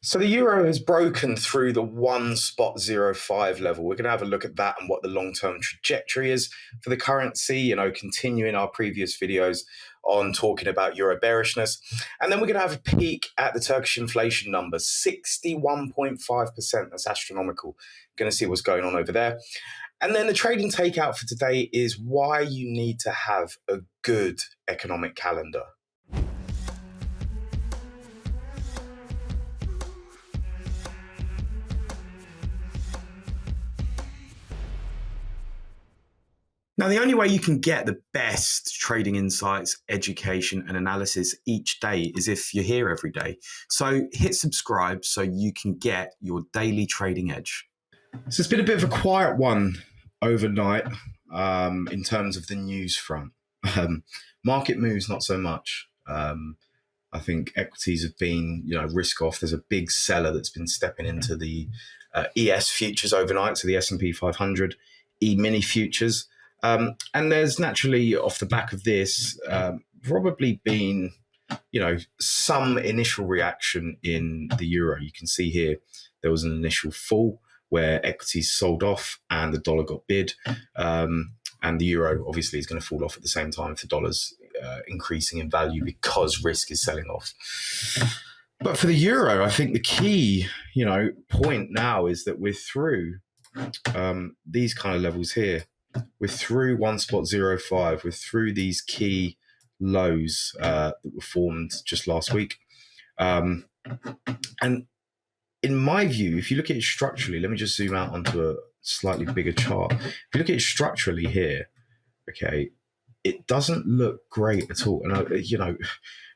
So the euro has broken through the 1.05 level. We're going to have a look at that and what the long-term trajectory is for the currency, continuing our previous videos on talking about euro bearishness. And then we're going to have a peek at the Turkish inflation number, 61.5%. That's astronomical. Going to see what's going on over there. And then the trading takeout for today is why you need to have a good economic calendar. Now, the only way you can get the best trading insights, education, and analysis each day is if you're here every day. So hit subscribe so you can get your daily trading edge. So it's been a bit of a quiet one overnight in terms of the news front. Market moves, not so much. I think equities have been, risk off. There's a big seller that's been stepping into the ES futures overnight, so the S&P 500 E-mini futures. And there's naturally, off the back of this, probably been, some initial reaction in the euro. You can see here there was an initial fall where equities sold off and the dollar got bid. And the euro obviously is going to fall off at the same time if the dollar's increasing in value because risk is selling off. But for the euro, I think the key, point now is that we're through these kind of levels here. We're through 1.05. We're through these key lows that were formed just last week. And in my view, if you look at it structurally, let me just zoom out onto a slightly bigger chart. If you look at it structurally here, okay, it doesn't look great at all. And,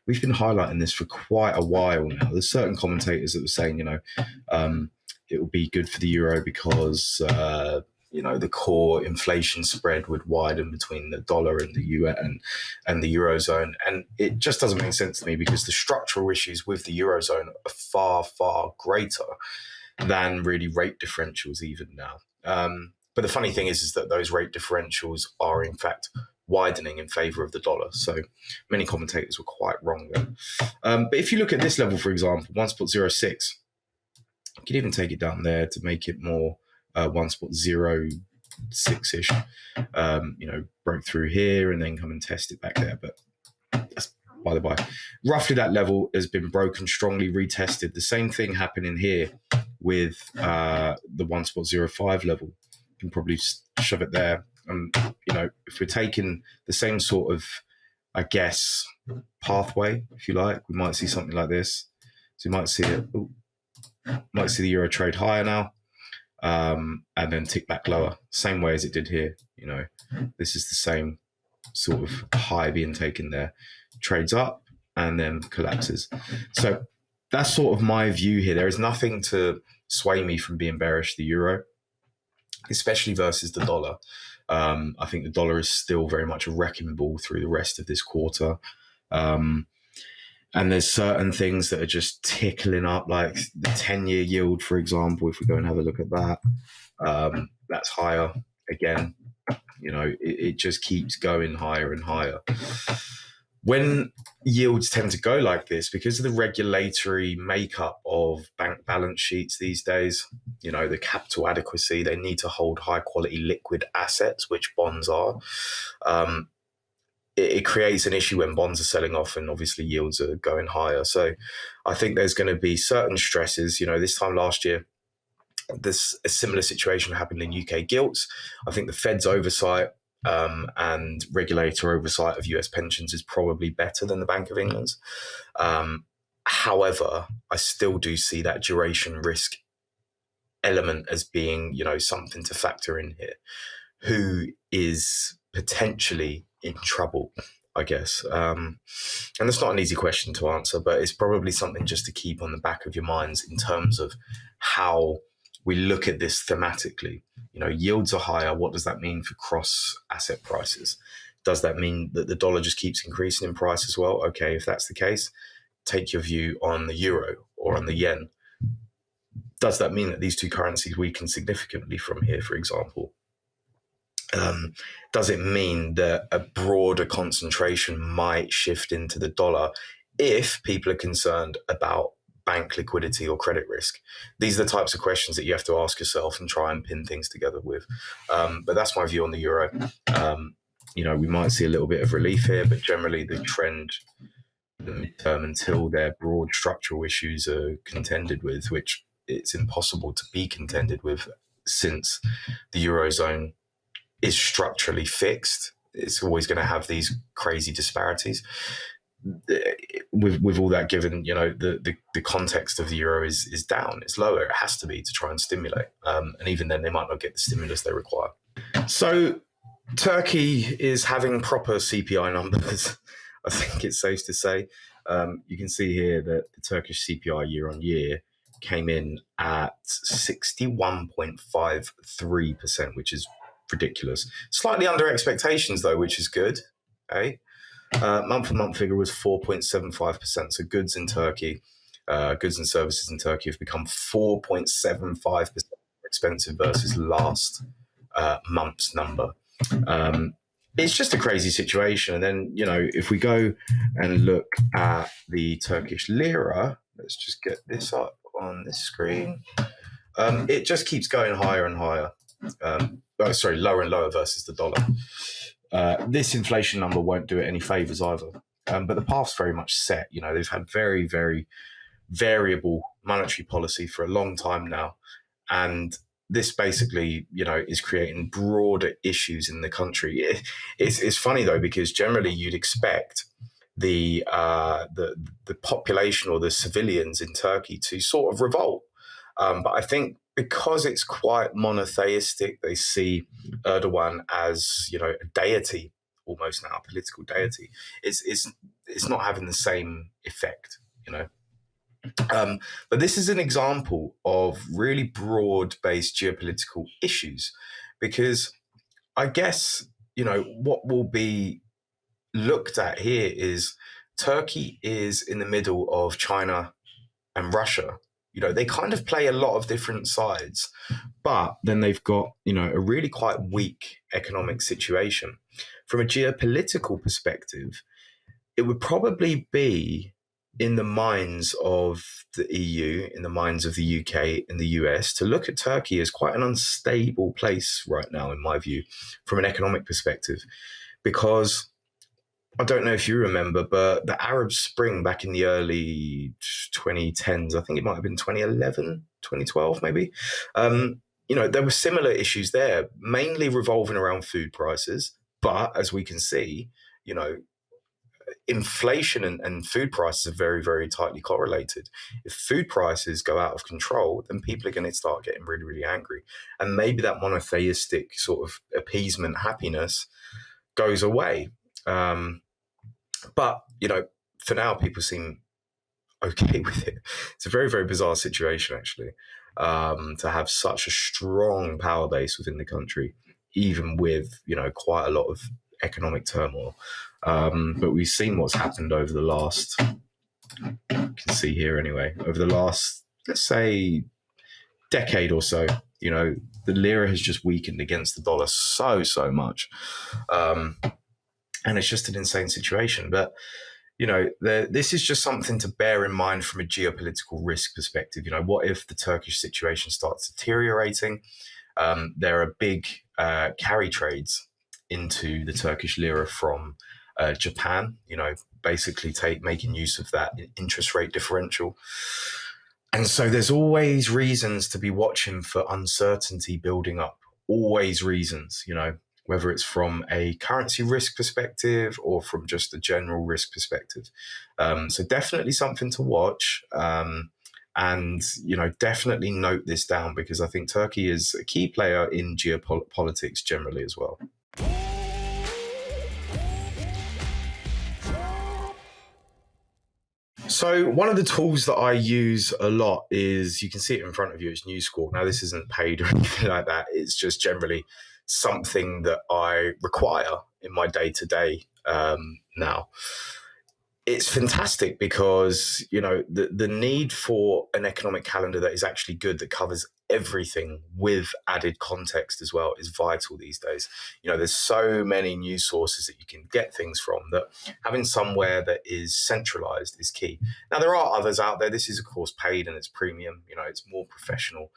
we've been highlighting this for quite a while now. There's certain commentators that were saying, it will be good for the euro because the core inflation spread would widen between the dollar and the UN and the Eurozone. And it just doesn't make sense to me because the structural issues with the Eurozone are far, far greater than really rate differentials even now. But the funny thing is that those rate differentials are in fact widening in favor of the dollar. So many commentators were quite wrong there. But if you look at this level, for example, 1.06, you could even take it down there to make it more 1.06-ish, broke through here and then come and test it back there. But that's by the by. Roughly that level has been broken strongly, retested. The same thing happening here with the 1.05 level. You can probably shove it there. If we're taking the same sort of, I guess, pathway, if you like, we might see something like this. So you might see it. Might see the euro trade higher now. And then tick back lower, same way as it did here. This is the same sort of high being taken there, trades up and then collapses. So that's sort of my view here. There is nothing to sway me from being bearish the euro, especially versus the dollar. I think the dollar is still very much a wrecking ball through the rest of this quarter. And there's certain things that are just tickling up, like the 10-year yield, for example. If we go and have a look at that, that's higher again. It just keeps going higher and higher. When yields tend to go like this, because of the regulatory makeup of bank balance sheets these days, the capital adequacy, they need to hold high quality liquid assets, which bonds are. It creates an issue when bonds are selling off and obviously yields are going higher. So I think there's going to be certain stresses. This time last year, a similar situation happened in UK gilts. I think the Fed's oversight and regulator oversight of US pensions is probably better than the Bank of England's. However, I still do see that duration risk element as being, something to factor in here. Who is potentially in trouble, I guess. And it's not an easy question to answer, but it's probably something just to keep on the back of your minds in terms of how we look at this thematically. Yields are higher. What does that mean for cross asset prices? Does that mean that the dollar just keeps increasing in price as well? Okay, if that's the case, take your view on the euro or on the yen. Does that mean that these two currencies weaken significantly from here, for example? Does it mean that a broader concentration might shift into the dollar if people are concerned about bank liquidity or credit risk? These are the types of questions that you have to ask yourself and try and pin things together with. But that's my view on the euro. We might see a little bit of relief here, but generally the trend the midterm until their broad structural issues are contended with, which it's impossible to be contended with since the Eurozone is structurally fixed. It's always going to have these crazy disparities. With all that given, the context of the euro is down. It's lower. It has to be to try and stimulate. And even then, they might not get the stimulus they require. So Turkey is having proper CPI numbers. I think it's safe to say. You can see here that the Turkish CPI year on year came in at 61.53%, which is ridiculous. Slightly under expectations, though, which is good. Okay. Month-on-month figure was 4.75%. So goods in Turkey, goods and services in Turkey have become 4.75% more expensive versus last month's number. It's just a crazy situation. And then, if we go and look at the Turkish lira, let's just get this up on this screen. It just keeps going higher and higher. Lower and lower versus the dollar. This inflation number won't do it any favors either. But the path's very much set. They've had very, very variable monetary policy for a long time now. And this basically, is creating broader issues in the country. It's funny, though, because generally you'd expect the population or the civilians in Turkey to sort of revolt. But I think because it's quite monotheistic, they see Erdogan as, a deity almost now, a political deity. It's not having the same effect, But this is an example of really broad-based geopolitical issues, because I guess, what will be looked at here is Turkey is in the middle of China and Russia. They kind of play a lot of different sides, but then they've got, a really quite weak economic situation. From a geopolitical perspective, it would probably be in the minds of the EU, in the minds of the UK and the US, to look at Turkey as quite an unstable place right now, in my view, from an economic perspective, because I don't know if you remember, but the Arab Spring back in the early 2010s, I think it might have been 2011, 2012 maybe, there were similar issues there, mainly revolving around food prices. But as we can see, inflation and food prices are very, very tightly correlated. If food prices go out of control, then people are going to start getting really, really angry. And maybe that monotheistic sort of appeasement happiness goes away. But, for now, people seem okay with it. It's a very, very bizarre situation, actually, to have such a strong power base within the country, even with, quite a lot of economic turmoil. But we've seen what's happened over the last, you can see here anyway, over the last, let's say, decade or so. The lira has just weakened against the dollar so much. And it's just an insane situation. But, this is just something to bear in mind from a geopolitical risk perspective. What if the Turkish situation starts deteriorating? There are big carry trades into the Turkish lira from Japan, basically making use of that interest rate differential. And so there's always reasons to be watching for uncertainty building up, always reasons, whether it's from a currency risk perspective or from just a general risk perspective. So definitely something to watch. And, definitely note this down, because I think Turkey is a key player in geopolitics generally as well. So one of the tools that I use a lot is, you can see it in front of you, it's News Squawk. Now, this isn't paid or anything like that. It's just generally something that I require in my day-to-day now. It's fantastic because, the need for an economic calendar that is actually good, that covers everything with added context as well, is vital these days. There's so many news sources that you can get things from, that having somewhere that is centralized is key. Now, there are others out there. This is, of course, paid and it's premium, it's more professional.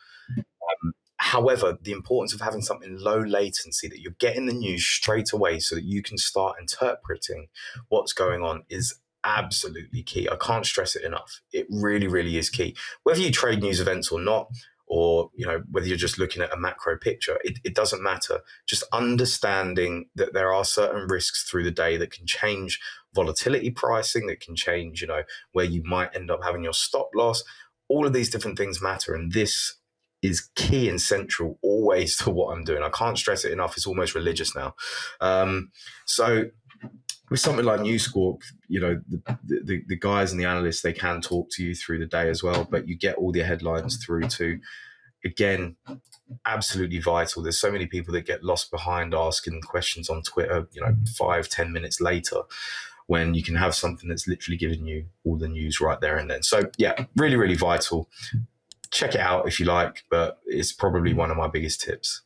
However, the importance of having something low latency, that you're getting the news straight away so that you can start interpreting what's going on, is absolutely key. I can't stress it enough. It really, really is key. Whether you trade news events or not, or whether you're just looking at a macro picture, it doesn't matter. Just understanding that there are certain risks through the day that can change volatility pricing, that can change, where you might end up having your stop loss. All of these different things matter, and this is key and central always to what I'm doing. I can't stress it enough. It's almost religious now. So with something like News Squawk, the guys and the analysts, they can talk to you through the day as well, but you get all the headlines through to, again, absolutely vital. There's so many people that get lost behind asking questions on Twitter, 5-10 minutes later, when you can have something that's literally giving you all the news right there and then. So yeah, really, really vital. Check it out if you like, but it's probably one of my biggest tips.